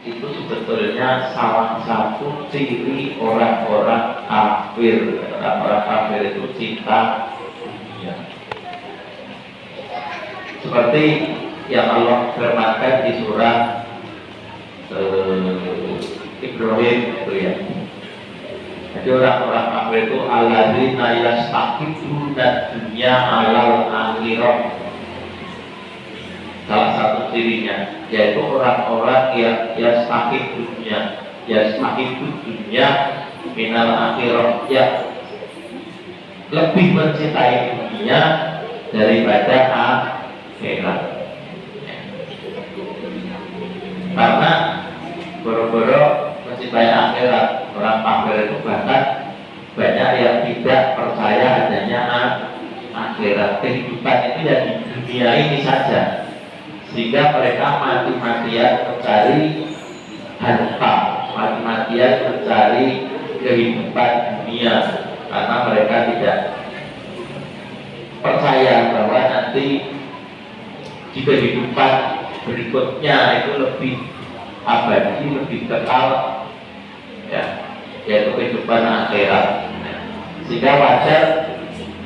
itu sebetulnya salah satu ciri orang-orang kafir. Orang-orang kafir itu cinta dunia. Seperti yang Allah firmankan di surah Ibrahim itu ya. Jadi orang-orang kafir itu alladzina yastaqiduna dunya alal akhirah. Salah satu cirinya yaitu orang-orang yang yastaqid dunya minal akhirah, ya lebih mencintai dunia daripada akhirat. Karena boro-boro mencintai akhirat, orang kafir itu bahkan banyak yang tidak percaya adanya akhirat. Kehidupan itu ya di dunia ini saja, sehingga mereka mati-matian mencari harta, mati-matian mencari kehidupan dunia, karena mereka tidak percaya bahwa nanti di kehidupan berikutnya itu lebih abadi, lebih kekal, ya, yaitu kehidupan akhirat. Sehingga wajar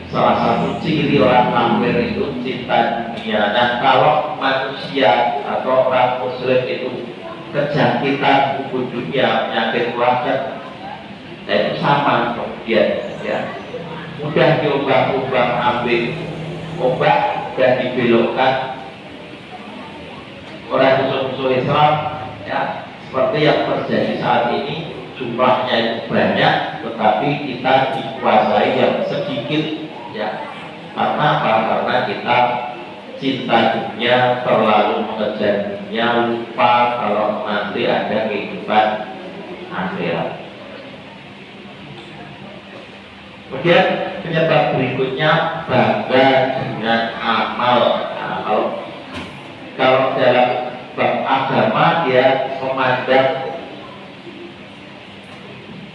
salah satu ciri orang kafir itu cinta dunia. Nah, kalau manusia atau orang muslim itu kejakitan kubu dunia, penyakit keluarga, nah itu sama kemudian, ya, mudah diubah-ubah, ambil obat dan dibelokkan oleh musuh-musuh Islam, ya, seperti yang terjadi saat ini. Jumlahnya itu banyak, tetapi kita dikuasai yang sedikit, ya. Karena apa? Karena kita cinta dunia, terlalu mengejar dunia, lupa kalau nanti ada kehidupan akhirat. Kemudian penyebab berikutnya bangga dengan amal. Nah, kalau dalam bab agama dia memandang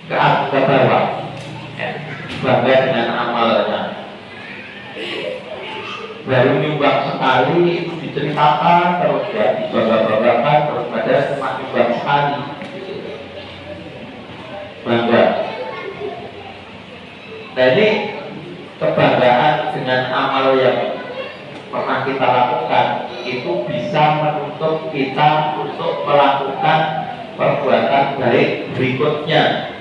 ke bawah, ya, bangga dengan amalnya. Baru nyumbang sekali itu diceritakan terus, ya, dibangga-banggakan terus, padahal cuma nyumbang sekali, bangga. Nah, ini kebanggaan dengan amal yang pernah kita lakukan itu bisa menuntut kita untuk melakukan perbuatan baik berikutnya.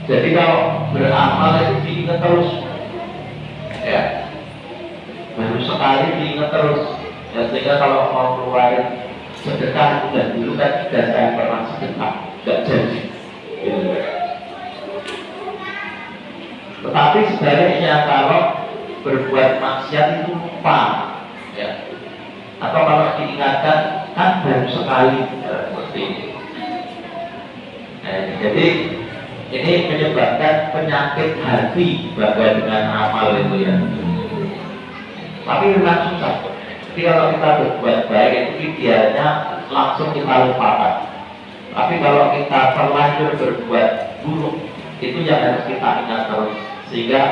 Jadi kalau beramal itu diingat terus, ya, baru sekali diingat terus, ya, sehingga kalau mau keluarin sedekah dan dulu kan sudah saya pernah sedekah, nggak jadi, gitu. Tetapi sebaliknya kalau berbuat maksiat itu lupa, ya, atau kalau diingatkan kan baru sekali, ya, seperti ini. Nah, jadi ini menyebabkan penyakit hati bangga dengan amal itu, ya. Tapi memang susah. Jadi kalau kita berbuat baik itu idealnya langsung kita lupakan. Tapi kalau kita terlanjur berbuat buruk, itu yang harus kita ingat terus, sehingga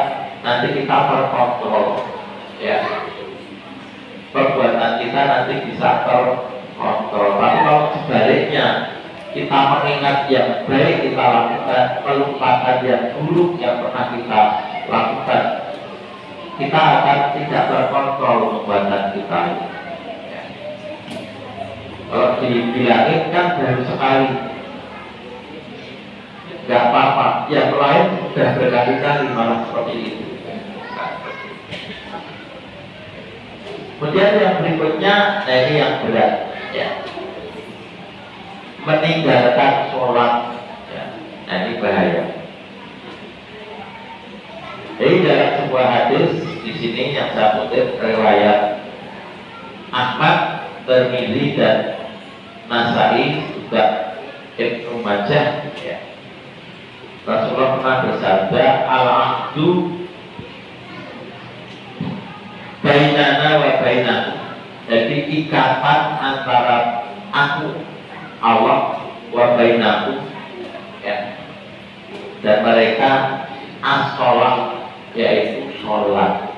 nanti kita terkontrol, ya, perbuatan kita nanti bisa terkontrol. Tapi kalau sebaliknya kita mengingat yang baik kita lakukan, melupakan yang buruk yang pernah kita lakukan, kita akan tidak terkontrol perbuatan kita. Ya. Kalau dibilangin kan baru sekali, nggak apa-apa. Yang lain sudah berkali-kali malah seperti itu. Kemudian yang berikutnya, nah ini yang berat, ya, meninggalkan sholat, ya. Nah ini bahaya. Jadi dalam sebuah hadis di sini yang saya kutip riwayat Ahmad, Tirmidzi dan Nasai, juga Ibnu Majah, ya. Rasulullah pernah bersabda, al-ahdu bainana wa bainakum. Jadi ikatan antara aku, Allah, wa bainakum, ya, dan mereka as-sholat, yaitu sholat.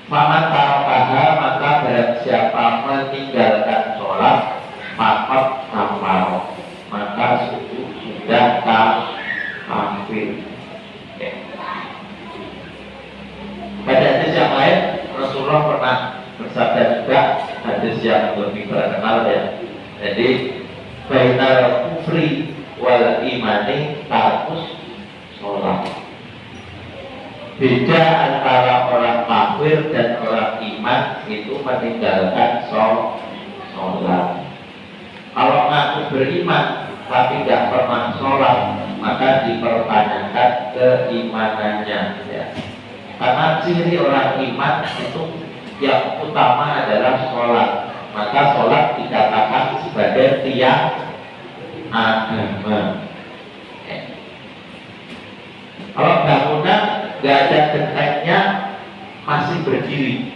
Faman tarokaha, maka barang siapa meninggalkan sholat, terkenal ya. Jadi bainal kufri wal imani tarkus sholat. Beda antara orang kafir dan orang iman itu meninggalkan sholat. Kalau ngaku beriman tapi tidak pernah sholat, maka dipertanyakan keimanannya ya. Karena ciri orang iman itu yang utama adalah sholat, maka sholat dikatakan sebagai tiang agama. Kalau bangunan nggak ada gentengnya masih berdiri,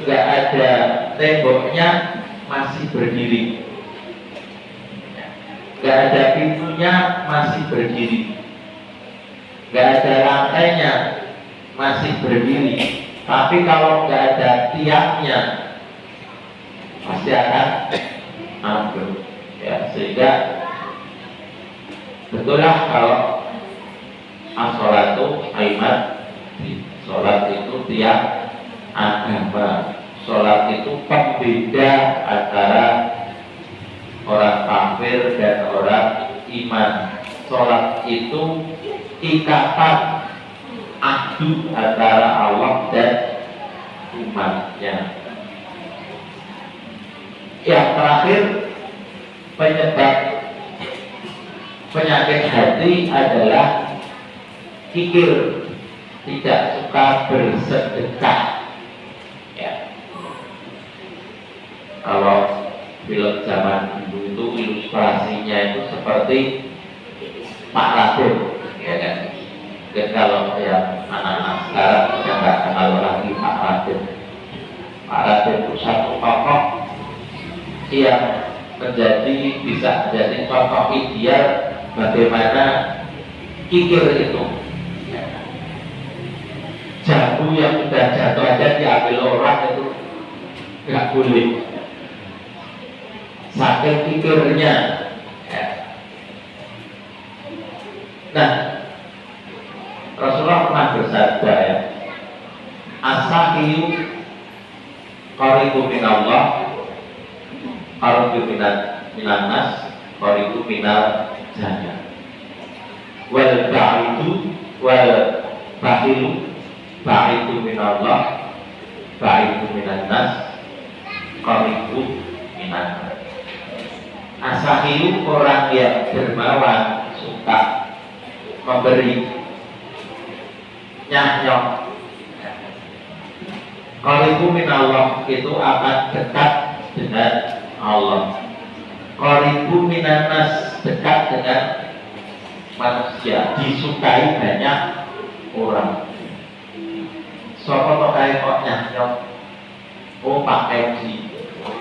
nggak ada temboknya masih berdiri, nggak ada pintunya masih berdiri, nggak ada lantainya masih berdiri. Tapi kalau nggak ada tiangnya pasti akan ambruk ya. Sehingga betullah kalau as-sholatu iman, sholat itu tiang agama. Sholat itu pembeda antara orang kafir dan orang iman. Sholat itu ikatan ahdu antara Allah dan umatnya. Yang terakhir, penyebab penyakit hati adalah kikir, tidak suka bersedekah ya. Kalau film zaman dulu itu ilustrasinya itu seperti Pak Raden ya kan. Dan kalau yang anak-anak sekarang sudah nggak kenal lagi Pak Raden. Pak Raden itu satu tokoh yang bisa menjadi contoh ideal bagaimana kikir itu. Jamu yang sudah jatuh aja diambil orang itu nggak boleh. Saking kikirnya. Nah, Rasulullah pernah bersabda ya, as-sahiyu qaribu minallah, qaribu minannas, qaribu minal jannah. Wal ba'idu wal ba'ilu ba'idu minallah, ba'idu minannas, qaribu minannas. As-sahiyu orang yang dermawan, suka memberi, nyanyok. Qaribu minallah itu akan dekat dengan Allah. Qaribu minannas dekat dengan manusia, disukai banyak orang. Sopo to kae kok nyanyok? Oh Pak Edi,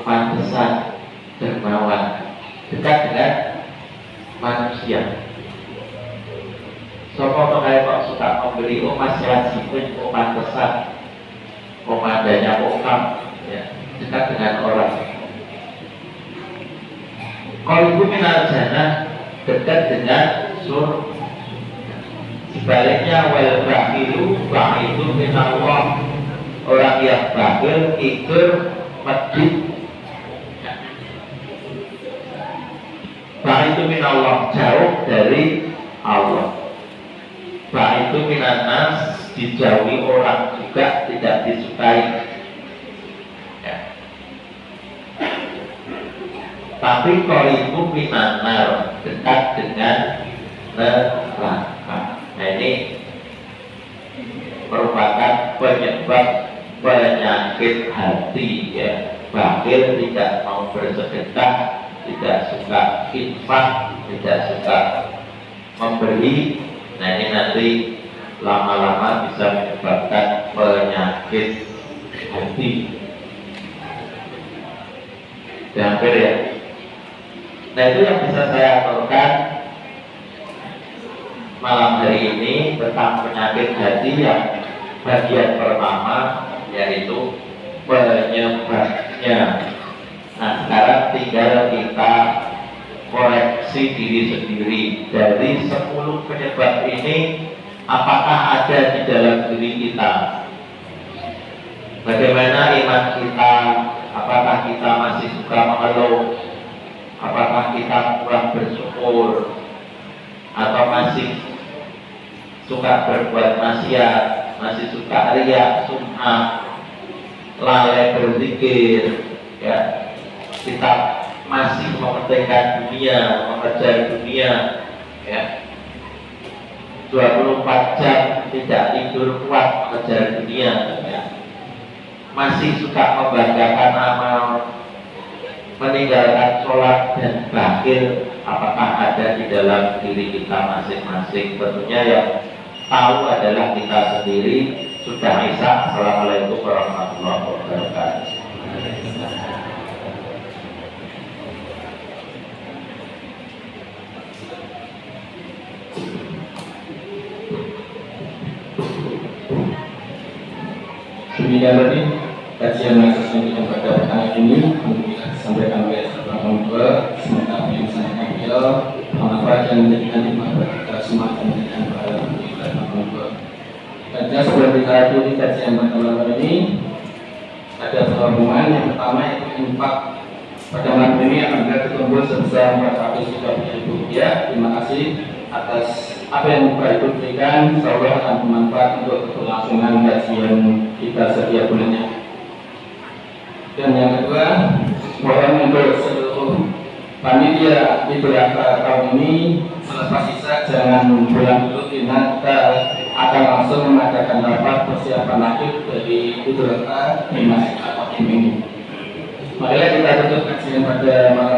pantesan dermawan, dekat dengan manusia. Sopo to kae kok suka memberi? Oh Mas Yazid, oh pantesan komandannya Okam ya, dekat dengan orang. Qaribu minal jannah dekat dengan surga. Sebaliknya wal bahilu bahidu minallah, orang yang bakhil kikir medit. Bahidu minallah jauh dari Allah. Bahidu minannas dijauhi orang juga, tidak disukai ya. Tapi qaribu minanar dekat dengan neraka. Nah ini merupakan penyebab penyakit hati ya. Bakhil, tidak mau bersedekah, tidak suka infak, tidak suka memberi. Nah ini nanti lama-lama bisa menyebabkan penyakit hati. Hampir ya. Nah itu yang bisa saya aturkan malam hari ini tentang penyakit hati yang bagian pertama, yaitu penyebabnya. Nah sekarang tinggal kita koreksi diri sendiri. Dari 10 penyebab ini, apakah ada di dalam diri kita? Bagaimana iman kita? Apakah kita masih suka mengeluh? Apakah kita kurang bersyukur? Atau masih suka berbuat maksiat, masih suka riya, sum'ah, lalai berzikir, ya? Kita masih mementingkan dunia, mengejar dunia, ya? 24 jam tidak tidur kuat mengejar dunia, ya? Masih suka membanggakan amal, meninggalkan sholat dan bakhil. Apakah ada di dalam diri kita masing-masing? Tentunya yang tahu adalah kita sendiri. Sudah Isya. Assalamualaikum warahmatullahi wabarakatuh. Demikian tadi kajian yang pada petang ini bisa disampaikan oleh Bapak Monggo. Semoga yang disampaikan beliau bermanfaat dan menjadikan hikmah bagi kita semua dan menjadikan pahala bagi Bapak Monggo. Dan sebelum kita akhiri kajian pada malam ini, ada beberapa hubungan. Yang pertama yaitu infak pada malam ini akan kita dikumpul sebesar Rp430.000. Terima kasih atas apa yang Bapak Ibu berikan. Insyaallah akan bermanfaat untuk kelangsungan kajian kita setiap bulannya. Dan yang kedua, mohon untuk seluruh panitia Idul Adha tahun ini selepas Isya jangan pulang dulu, karena kita akan langsung mengadakan rapat persiapan akhir dari Idul Adha di Masjid Al-Hakim ini. Marilah kita tutup kajian pada malam